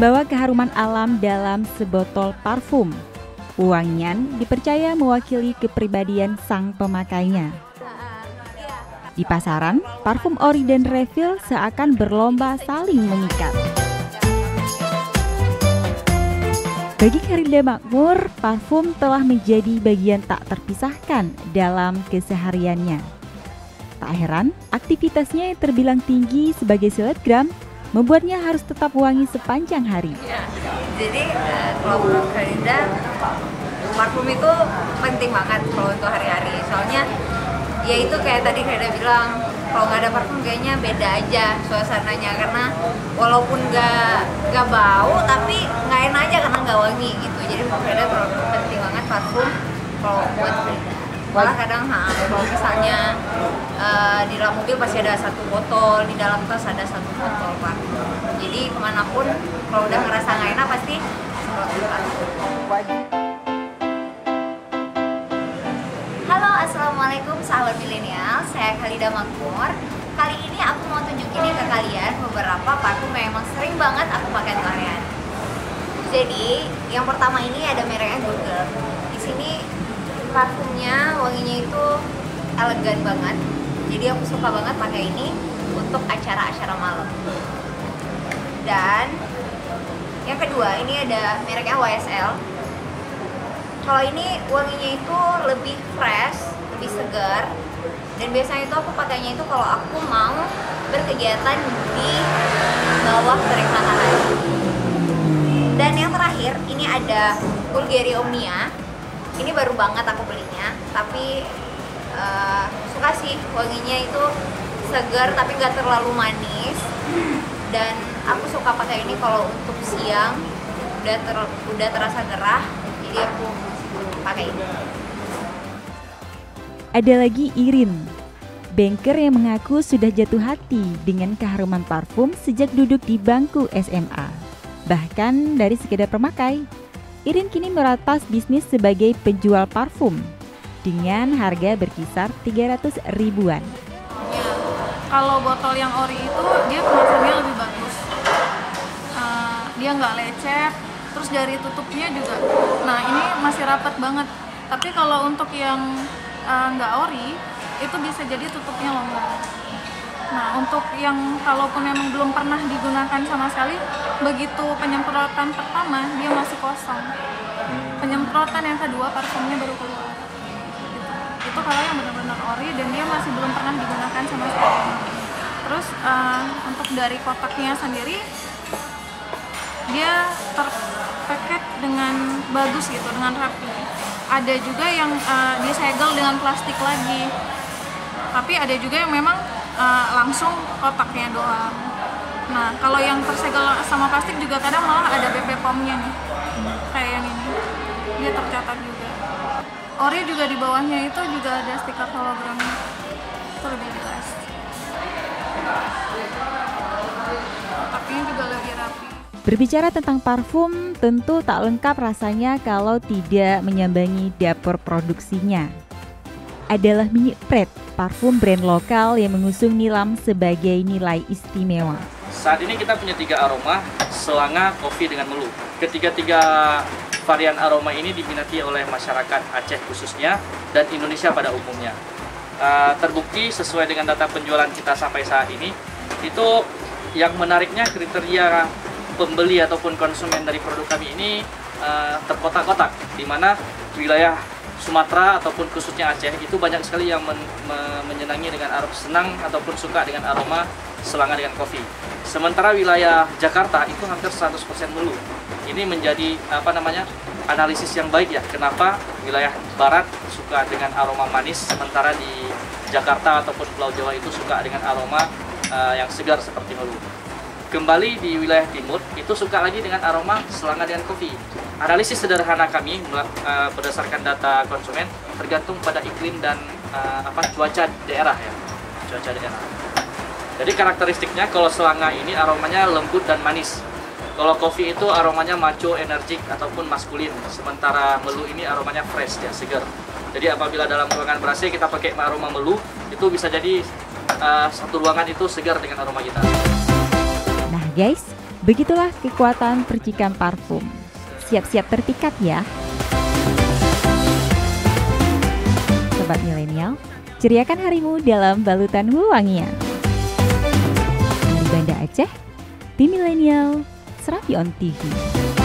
membawa keharuman alam dalam sebotol parfum. Wangian dipercaya mewakili kepribadian sang pemakainya. Di pasaran, parfum ori dan refill seakan berlomba saling mengikat. Bagi Kharilda Makmur, parfum telah menjadi bagian tak terpisahkan dalam kesehariannya. Tak heran, aktivitasnya yang terbilang tinggi sebagai selebgram membuatnya harus tetap wangi sepanjang hari. Ya, jadi kalau menurut Kharilda, parfum itu penting banget kalau untuk hari-hari. Soalnya ya itu kayak tadi Kharilda bilang, kalau nggak ada parfum kayaknya beda aja suasananya, karena walaupun nggak bau tapi nggak enak aja karena nggak wangi gitu. Jadi Kharilda terlalu penting banget parfum kalau buat Kharilda. Malah kadang kalau misalnya di dalam mobil pasti ada satu botol, di dalam tas ada satu botol parfum. Jadi kemanapun kalau udah ngerasa nggak enak pasti semprotin parfum. Halo, assalamualaikum sahabat milenial, saya Kharilda Makmur. Kali ini aku mau tunjukin nih ke kalian beberapa parfum yang emang sering banget aku pakai sehari-hari. Jadi yang pertama ini ada mereknya Google. Di sini parfumnya wanginya itu elegan banget. Jadi aku suka banget pakai ini untuk acara-acara malam. Dan yang kedua ini ada mereknya YSL. Kalau ini wanginya itu lebih fresh, lebih segar, dan biasanya itu aku pakainya itu kalau aku mau berkegiatan di bawah terik matahari. Dan yang terakhir ini ada Bulgari Omnia. Ini baru banget aku belinya, tapi suka sih wanginya itu segar tapi nggak terlalu manis. Dan aku suka pakai ini kalau untuk siang udah terasa gerah, jadi aku pakai ini. Ada lagi Irin, banker yang mengaku sudah jatuh hati dengan keharuman parfum sejak duduk di bangku SMA. Bahkan dari sekedar pemakai, Irin kini meratas bisnis sebagai penjual parfum dengan harga berkisar 300 ribuan. Ya, kalau botol yang ori itu dia kemasannya lebih bagus, dia nggak lecet, terus dari tutupnya juga, nah ini masih rapat banget. Tapi kalau untuk yang nggak ori itu bisa jadi tutupnya longgar. Nah untuk yang kalaupun memang belum pernah digunakan sama sekali, begitu penyemprotan pertama dia masih kosong, penyemprotan yang kedua parfumnya baru keluar. Itu kalau yang benar-benar ori dan dia masih belum pernah digunakan sama sekali. Terus untuk dari kotaknya sendiri dia terpaket dengan bagus gitu, dengan rapi. Ada juga yang disegel dengan plastik lagi, tapi ada juga yang memang langsung kotaknya doang. Nah kalau yang tersegel sama plastik juga kadang malah ada BPOM-nya nih, kayak yang ini dia tercatat juga. Ori juga di bawahnya itu juga ada stiker hologramnya, itu lebih jelas. Kotaknya juga lebih rapi. Berbicara tentang parfum, tentu tak lengkap rasanya kalau tidak menyambangi dapur produksinya. Adalah Minyak Pret, parfum brand lokal yang mengusung nilam sebagai nilai istimewa. Saat ini kita punya 3 aroma, selanga, kopi, dengan melu. Ketiga-tiga varian aroma ini diminati oleh masyarakat Aceh khususnya dan Indonesia pada umumnya. Terbukti sesuai dengan data penjualan kita sampai saat ini, itu yang menariknya kriteria pembeli ataupun konsumen dari produk kami ini terkotak-kotak, di mana wilayah Sumatera ataupun khususnya Aceh itu banyak sekali yang menyenangi dengan aroma, senang ataupun suka dengan aroma selanga dengan kopi. Sementara wilayah Jakarta itu hampir 100% melu. Ini menjadi analisis yang baik ya, kenapa wilayah barat suka dengan aroma manis, sementara di Jakarta ataupun Pulau Jawa itu suka dengan aroma yang segar seperti melu. Kembali di wilayah timur itu suka lagi dengan aroma selanga dengan kopi. Analisis sederhana kami berdasarkan data konsumen tergantung pada iklim dan cuaca daerah ya, cuaca daerah. Jadi karakteristiknya kalau selanga ini aromanya lembut dan manis. Kalau kopi itu aromanya macho, energik ataupun maskulin. Sementara melu ini aromanya fresh ya, segar. Jadi apabila dalam ruangan ber-AC kita pakai aroma melu, itu bisa jadi satu ruangan itu segar dengan aroma kita. Nah guys, Begitulah kekuatan percikan parfum. Siap-siap terpikat ya. Sobat milenial, ceriakan harimu dalam balutan wewangian. Dari Banda Aceh, tim milenial, Serapi On TV.